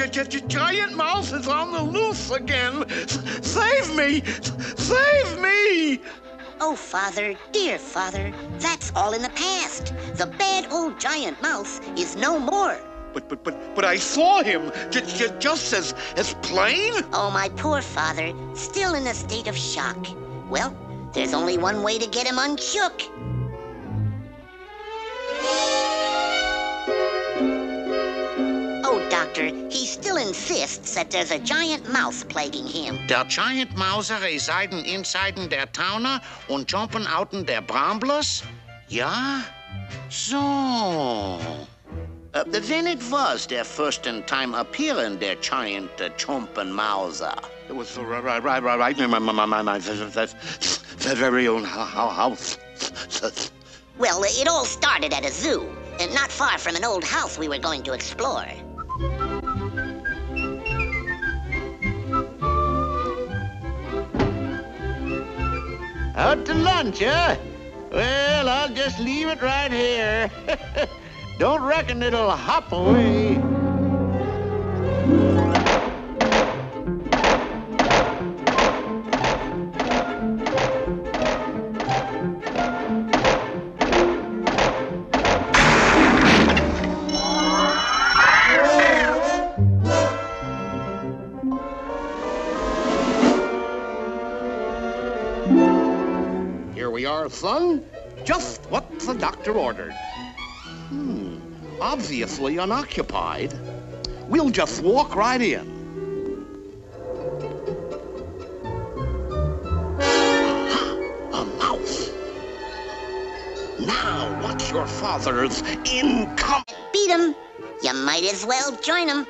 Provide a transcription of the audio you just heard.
giant mouse is on the loose again. Save me! Save me! Oh, Father, dear Father, that's all in the past. The bad old giant mouse is no more. But I saw him just as plain. Oh, my poor father, still in a state of shock. Well, there's only one way to get him unshook. Oh, Doctor, he still insists that there's a giant mouse plaguing him. Der giant Mauser residen inside der Tauner und jumpen outen der Bramblers? Ja? So. When it was der firsten Time appearing der giant Chompen Mauser? It was right, my very own house. Well, it all started at a zoo, not far from an old house we were going to explore. Out to lunch, huh? Well, I'll just leave it right here. Don't reckon it'll hop away. Here we are, son. Just what the doctor ordered. Obviously unoccupied. We'll just walk right in. A mouse. Now what's your father's income? Beat him. You might as well join him.